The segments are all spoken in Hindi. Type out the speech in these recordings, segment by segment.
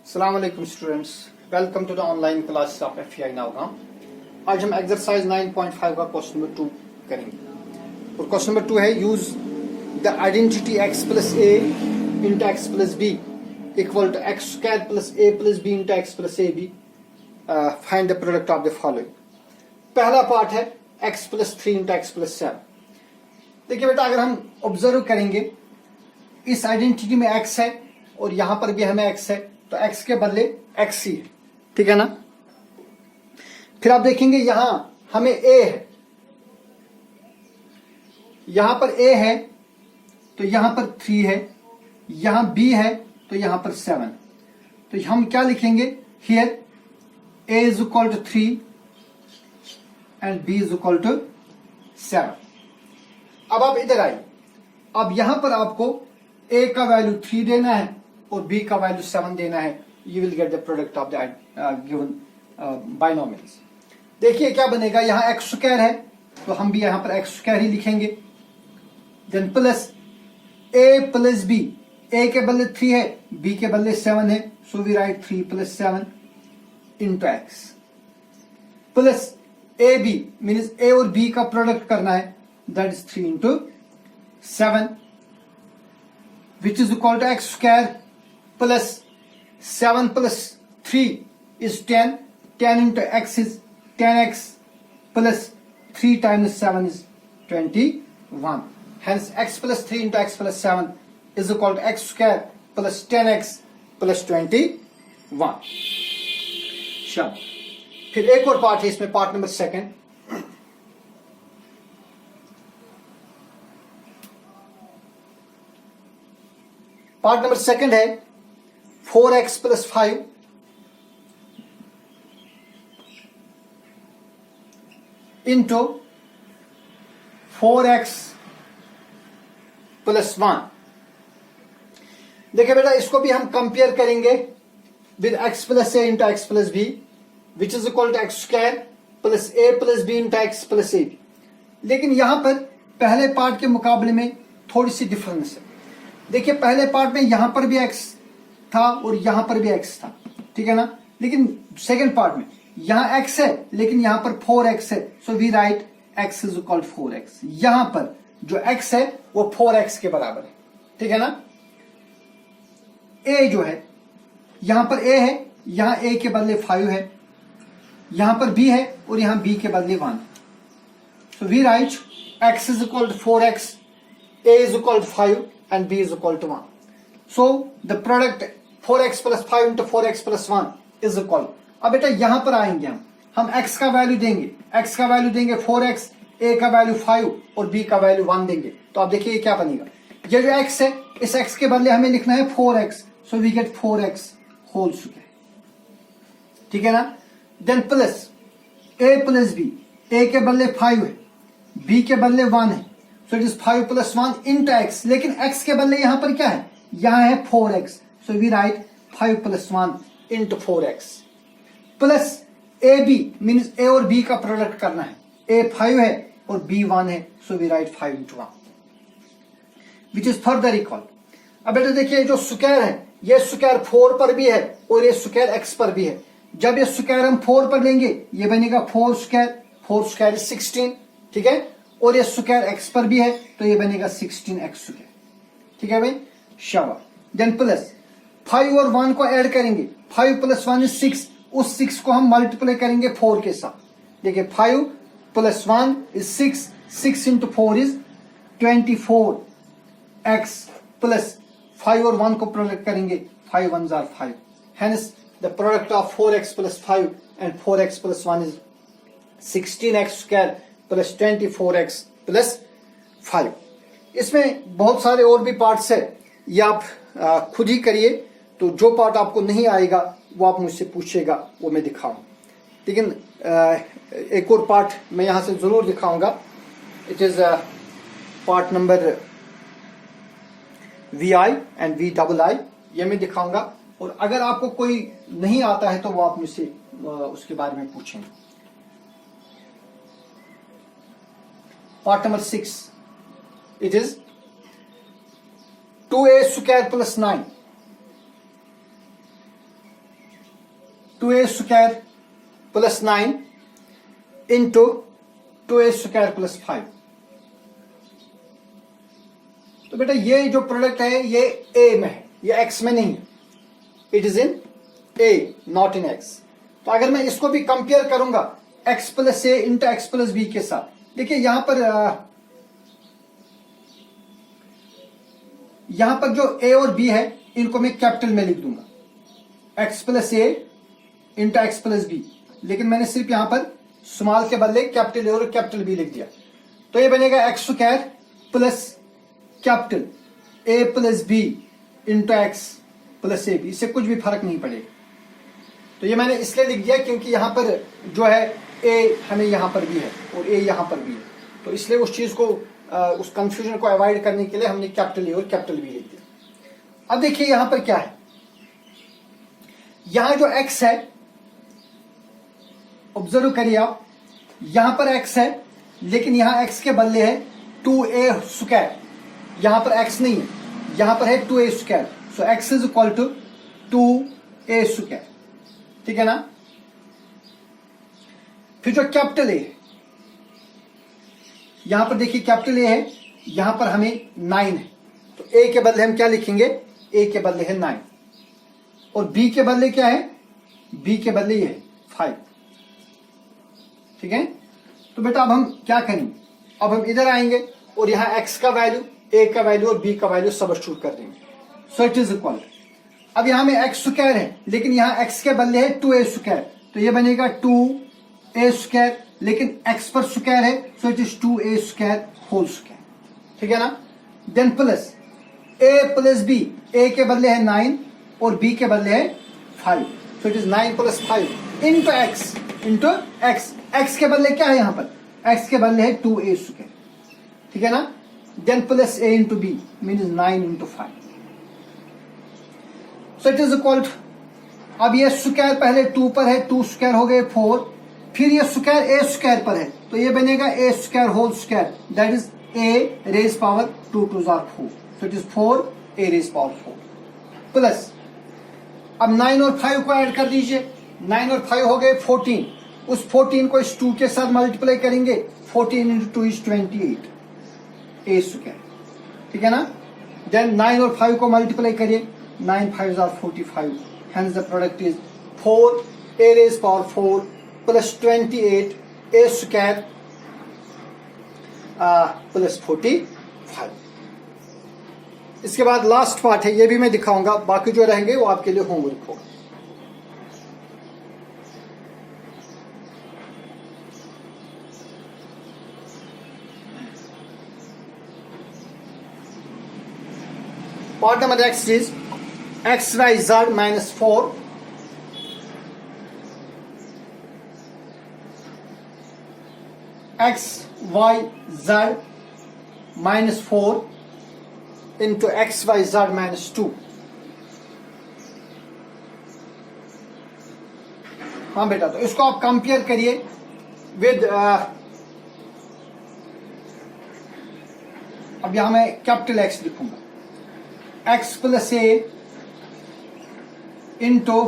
अस्सलाम वालेकुम students, welcome to the online classes of FEI Nowgam. आज हम एक्सरसाइज 9.5 का क्वेश्चन नंबर 2 करेंगे और क्वेश्चन नंबर 2 है use the identity x plus a into x plus b equal to x square plus a plus B into x plus A b. Find the product of the following. पहला पार्ट है x plus 3 into x plus 7। देखिए बेटा, अगर हम ऑब्जर्व करेंगे इस आइडेंटिटी में x है और यहां पर भी हमें x है, तो x के बदले x ही है, ठीक है ना। फिर आप देखेंगे यहां हमें a है, यहां पर a है तो यहां पर 3 है, यहां b है तो यहां पर 7। तो हम क्या लिखेंगे here a is equal to 3 and b is equal to 7। अब आप इधर आइए, अब यहां पर आपको a का वैल्यू 3 देना है और b का वैल्यू 7 देना है। You will get the product of the given binomials. देखिए क्या बनेगा, यहां एक्स स्क्वायर है तो हम भी यहां पर एक्स स्क्वायर ही लिखेंगे। Then plus a plus b, a के बदले 3 है, b के बदले 7 है, so we write 3 plus 7 into x plus A b means a और b का प्रोडक्ट करना है, that is 3 into 7 which is equal to x square plus 7 plus 3 is 10. 10 into x is 10x plus 3 times 7 is 21. Hence x plus 3 into x plus 7 is equal to x square plus 10x plus 21. चलो फिर एक और पार्ट है इसमें, पार्ट नंबर 2। पार्ट नंबर 2 है 4x plus 5 into 4x plus 1। देखिए बेटा, इसको भी हम कंपेयर करेंगे with x plus a into x plus b which is equal to x square plus a plus B into x plus A b. लेकिन यहां पर पहले पार्ट के मुकाबले में थोड़ी सी डिफरेंस है। देखिए पहले पार्ट में यहां पर भी x था और यहां पर भी x था, ठीक है ना। लेकिन सेकंड पार्ट में यहां x है लेकिन यहां पर 4x है, so we write x is equal to 4x। यहां पर जो x है वो 4x के बराबर है, ठीक है ना। a जो है यहां पर a है, यहां a के बदले 5 है, यहां पर b है और यहां b के बदले 1। So we write x is equal to 4x, a is equal to 5 and b is equal to 1. So the product 4x plus 5 into 4x plus 1 is equal. अब बेटा यहां पर आएंगे हम x का वैल्यू देंगे, x का वैल्यू देंगे 4x, a का वैल्यू 5 और b का वैल्यू 1 देंगे। तो आप देखिए क्या बनेगा, ये जो x है इस x के बदले हमें लिखना है 4x, so we get 4x whole square, ठीक है ना। Then plus a plus b, a के बदले 5 है, b के बदले 1 है, so it is 5 plus 1 into x. लेकिन x के बदले यहां पर क्या है, यहां है 4x, so we write 5 plus 1 into 4x plus A b means a और b का प्रोडक्ट करना है, a 5 है और b 1 है, so we write 5 into 1 which is further equal. अब बेटा देखिए जो स्क्वायर है ये स्क्वायर 4 पर भी है और ये स्क्वायर x पर भी है। जब ये स्क्वायर हम 4 पर लेंगे ये बनेगा 4 स्क्वायर, 4 स्क्वायर इज 16, ठीक है, और ये स्क्वायर x पर भी है तो ये बनेगा 16x स्क्वायर, ठीक है भाई, शाबाश। देन प्लस 5 और 1 को ऐड करेंगे, 5 प्लस 1 इज 6, उस 6 को हम मल्टीप्लाई करेंगे 4 के साथ। देखिए 5 plus 1 is 6, 6 into 4 is 24x plus 5 और 1 को प्रोडक्ट करेंगे, 5 1s are 5, hence the product of 4x plus 5 and 4x plus 1 is 16x square plus 24x plus 5। इसमें बहुत सारे और भी पार्ट्स है, ये आप खुद ही करिए। तो जो पार्ट आपको नहीं आएगा वो आप मुझसे पूछिएगा, वो मैं दिखाऊं। लेकिन एक और पार्ट मैं यहां से जरूर दिखाऊंगा, it is part number VI and VII, ये मैं दिखाऊंगा। और अगर आपको कोई नहीं आता है तो वो आप मुझसे उसके बारे में पूछेंगे। Part number 6, it is 2a square plus 9 2a square plus 9 into 2a square plus 5। तो बेटा ये जो प्रोडक्ट है ये a में है, ये x में नहीं है, it is in a not in x। तो अगर मैं इसको भी कंपेयर करूंगा x plus A into x plus B के साथ, देखिए यहां पर जो a और b है इनको मैं कैपिटल में लिख दूंगा, x plus A into x plus B, लेकिन मैंने सिर्फ यहां पर स्मॉल के बदले कैपिटल ए और कैपिटल बी लिख दिया। तो ये बनेगा x square plus capital a plus B into x plus A b, इससे कुछ भी फर्क नहीं पड़ेगा। तो ये मैंने इसलिए लिख दिया क्योंकि यहां पर जो है ए हमें यहां पर भी है और ए यहां पर भी है, तो इसलिए उस चीज को उस कंफ्यूजन को अवॉइड करने के लिए हमने कैपिटल ए और कैपिटल बी लिख दिया। अब देखिए यहां पर क्या है, यहां जो x है, ऑब्जर्व करिए आप, यहां पर x है लेकिन यहां x के बदले है 2a स्क्वायर, यहां पर x नहीं है, यहां पर है 2a square. So x is equal to 2a square, ठीक है ना। फिर जो कैपिटल ए, यहां पर देखिए कैपिटल ए है, यहां पर हमें 9 है, तो a के बदले हम क्या लिखेंगे, a के बदले है 9 और b के बदले क्या है, b के बदले ये है 5, ठीक है। तो बेटा अब हम क्या करेंगे, अब हम इधर आएंगे और यहां x का वैल्यू, a का वैल्यू और b का वैल्यू सब्स्टिट्यूट कर देंगे। सो इट इज इक्वल, अब यहां में x स्क्वायर है लेकिन यहां x के बदले है 2a स्क्वायर, तो ये बनेगा 2a स्क्वायर, लेकिन x पर स्क्वायर है, so it is 2a square whole square, ठीक है ना। Then plus a plus b, a के बदले है 9 और b के बदले है 5, so it is 9 plus 5 into x, into X, X के बदले क्या है यहां पर, x के बदले है 2a स्क्वायर, ठीक है ना। Then plus a into b means 9 into 5, so it is equal to, अब ये स्क्वायर पहले 2 पर है, 2 स्क्वायर हो गए 4, फिर ये स्क्वायर a स्क्वायर पर है, तो ये बनेगा a square whole square, that is a raise power 2 2 4, so it is 4a raise power 4 plus, अब 9 और 5 को ऐड कर दीजिए, 9 और 5 हो गए 14, उस 14 को इस 2 के साथ मल्टीप्लाई करेंगे, 14 इंटू 2 इज 28 a स्क्वायर, ठीक है ना। देन 9 और 5 को मल्टीप्लाई करिए, 9 5 are 45, hence the product is 4a raised power 4 plus 28 a square plus 45। इसके बाद लास्ट पार्ट है, ये भी मैं दिखाऊंगा, बाकी जो रहेंगे वो आपके लिए होमवर्क होगा। Part number next is x Y z minus 4 x Y z minus 4 into x Y z minus 2। हाँ बेटा, तो इसको आप कंपेयर करिए विद अब यहां मैं कैपिटल एक्स लिखूंगा, X plus A into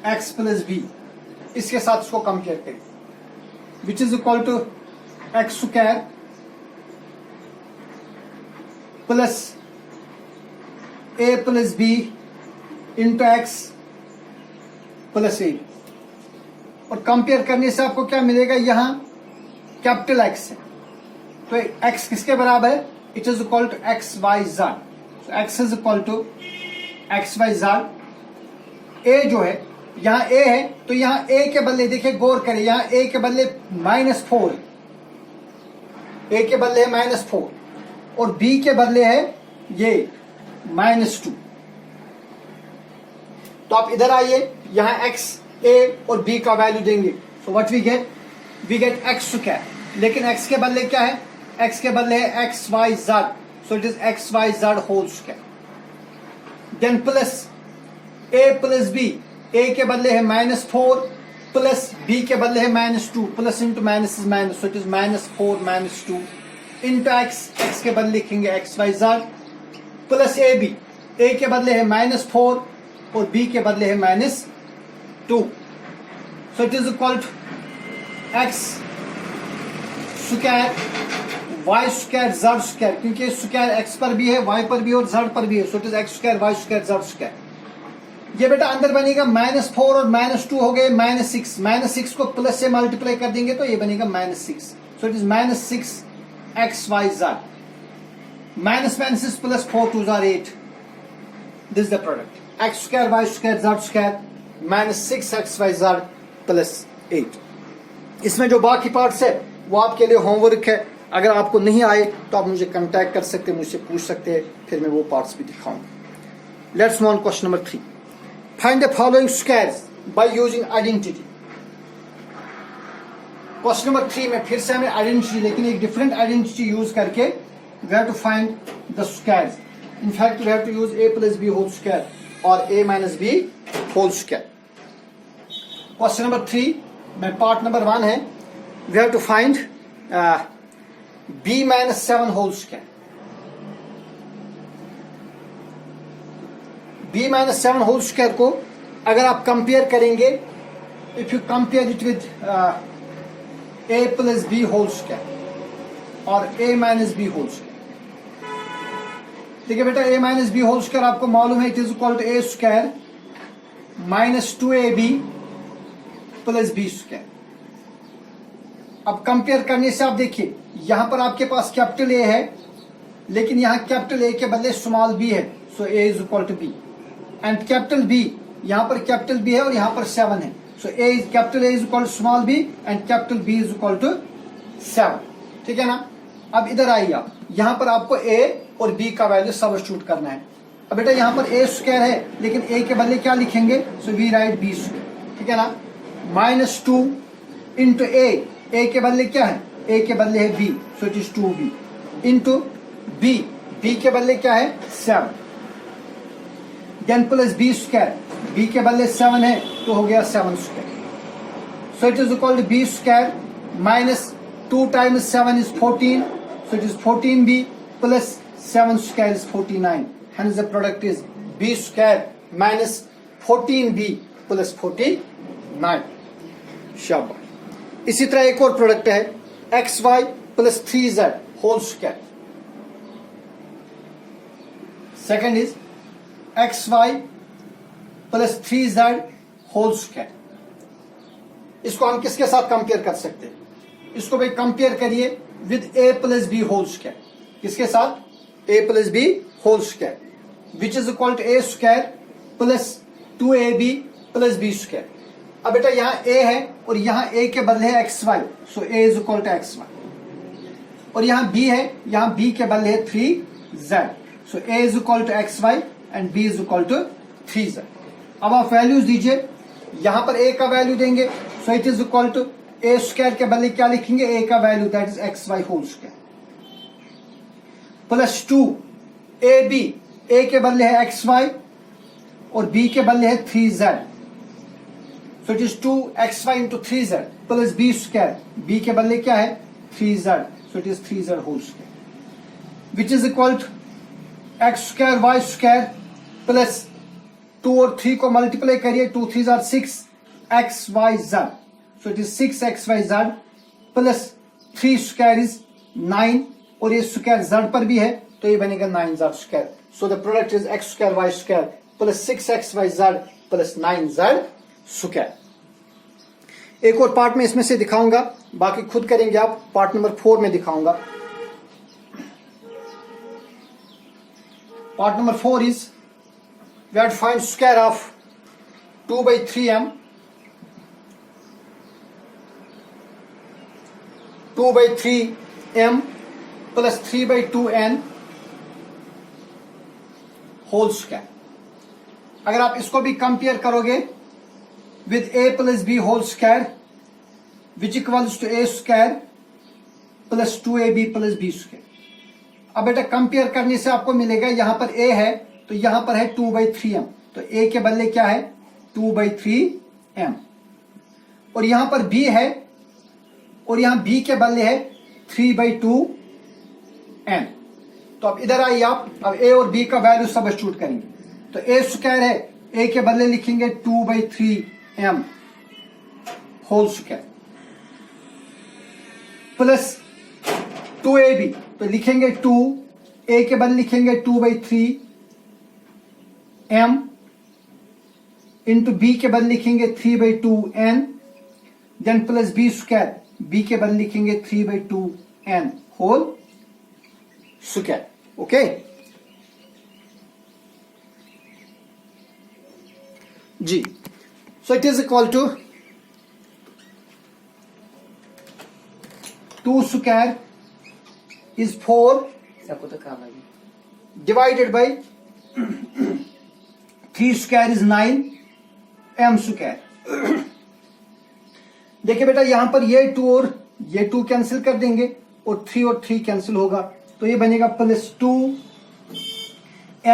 x plus B, इसके साथ इसको कंपेयर करें, which is equal to x square plus A plus B into x plus A, और कंपेयर करने से आपको क्या मिलेगा, यहां कैपिटल एक्स है तो एक्स किसके बराबर है, it is equal to X Y Z, X is equal to X Y Z. A जो है यहां ए है, तो यहां ए के बदले देखिए गौर करें, यहां ए के बदले -4, ए के बदले है -4 और बी के बदले है ये -2। तो आप इधर आइए, यहां एक्स, ए और बी का वैल्यू देंगे, so what we get X square, लेकिन एक्स के बदले क्या है, एक्स के बदले है X Y Z, so it is x Y Z whole square. Then plus A plus B, A के बदले है -4 प्लस बी के बदले है -2, plus into minus is minus, so it is -4 -2 into X, X के बदले लिखेंगे X Y Z plus A B, A के बदले है -4 और बी के बदले है -2, 2. So it is equal to x square y square z square, क्योंकि स्क्वायर x पर भी है, y पर भी और z पर भी है. So it is x square y square z square. ये बेटा अंदर बनेगा -4 और -2 हो गए -6. -6 को प्लस से मल्टीप्लाई कर देंगे तो ये बनेगा -6. सो it is -6 xyz. -6 plus 4 2 are 8. This is the product x square y square z square -6 xyz plus 8. इसमें जो बाकी पार्ट्स है वो आपके लिए होमवर्क है. अगर आपको नहीं आए तो आप मुझे कांटेक्ट कर सकते हैं, मुझसे पूछ सकते हैं, फिर मैं वो पार्ट्स भी दिखाऊंगा. Let's move on question number 3. Find the following squares by using identity. Question number 3 में फिर से हमें आइडेंटिटी, लेकिन एक डिफरेंट आइडेंटिटी यूज करके we have to find the squares. In fact we have to use a plus b whole square और a minus b whole square. Question number 3 में पार्ट नंबर 1 है. We have to find b minus 7 whole square. b minus 7 whole square को अगर आप कंपेयर करेंगे, if you compare it with a plus b whole square और a minus b whole square. देखिए बेटा, a minus b whole square आपको मालूम है it is equal to a square minus 2ab plus b square. अब कंपेयर करने से आप देखिए, यहां पर आपके पास कैपिटल ए है, लेकिन यहां कैपिटल ए के बदले स्मॉल बी है. So A is equal to B. And capital B, यहां पर कैपिटल बी है और यहां पर 7 है. So A is capital A is equal to small B and capital B is equal to 7. ठीक है ना. अब इधर आइए आप, यहां पर आपको ए और बी का वैल्यू सब्स्टिट्यूट करना है. अब बेटा यहां पर ए स्क्वायर है, लेकिन ए के बदले क्या लिखेंगे? So we write b square. ठीक है ना. -2 इंटू ए के बदले क्या है? ए के बदले है b, so it is 2b into b के बदले क्या है? 7. Then plus b square, b के बदले 7 है तो हो गया 7 स्क्वायर. So it is equal to b square minus 2 times 7 is 14, so it is 14b plus 7 square is 49. Hence the product is b square minus 14b plus 49. शाबाश. इसी तरह एक और प्रोडक्ट है xy plus 3z whole square. Second is xy plus 3z whole square. इसको हम किसके साथ कंपेयर कर सकते हैं? इसको भाई कंपेयर करिए with a plus b whole square. किसके साथ? a plus b whole square, which is equal to a square plus 2ab plus b square. अब बेटा यहाँ a है और यहाँ a के बदले है xy, so a is equal to xy. और यहाँ b है, यहाँ b के बदले है 3z, so a is equal to xy and b is equal to 3z. अब आप वैल्यूज दीजिए. यहाँ पर a का वैल्यू देंगे, so it is equal to a square के बदले क्या लिखेंगे? a का value that is xy whole square plus 2ab, a के बदले है xy और b के बदले है 3z, so it is 2xy into 3z plus b square, b के बदले क्या है? 3z, so it is 3z whole square, which is equal to x square y square plus 2 और 3 को मल्टीप्लाई करिए, 2 3 are 6 xyz, so it is 6xyz plus 3 square is 9 और ये स्क्वायर z पर भी है तो ये बनेगा 9z square. So the product is x square y square plus 6xyz plus 9z square. एक और पार्ट में इसमें से दिखाऊंगा, बाकी खुद करेंगे आप. पार्ट नंबर 4 में दिखाऊंगा. Part number 4 is we have to find square of 2/3m 2/3m plus 3/2n whole square. अगर आप इसको भी कंपेयर करोगे with a plus b whole square which equals to a square plus 2ab plus b square. अब बेटा कंपेयर करने से आपको मिलेगा, यहां पर a है तो यहां पर है 2/3m, तो a के बदले क्या है? 2/3m. और यहां पर b है और यहां b के बदले है 3/2n. तो अब इधर आइए आप, अब a और b का वैल्यू सब्स्टिट्यूट करेंगे. तो a स्क्वायर है, a के बदले लिखेंगे 2/3 m whole square plus 2ab, तो लिखेंगे 2, a के बदले लिखेंगे 2/3 m इंटू b के बदले लिखेंगे 3/2 n, then plus b square, b के बदले लिखेंगे 3/2 n होल स्क्वायर. ओके जी. So it is equal to 2 square is 4 divided by 3 square is 9 m square. देखिए बेटा यहां पर ये 2 और ये 2 कैंसिल कर देंगे और 3 कैंसिल होगा, तो ये बनेगा plus 2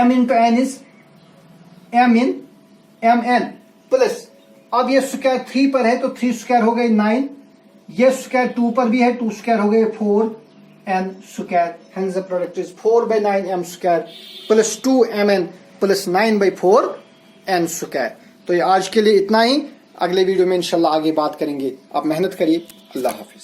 m into n is m in m n plus, अब ये स्क्वायर 3 पर है तो 3 स्क्वायर हो गए 9, ये स्क्वायर 2 पर भी है, 2 स्क्वायर हो गए 4 n square, hence the product is 4/9 m square plus 2 mn plus 9/4 n square. तो ये आज के लिए इतना ही, अगले वीडियो में इंशाल्लाह आगे बात करेंगे. आप मेहनत करिए. अल्लाह हाफिज.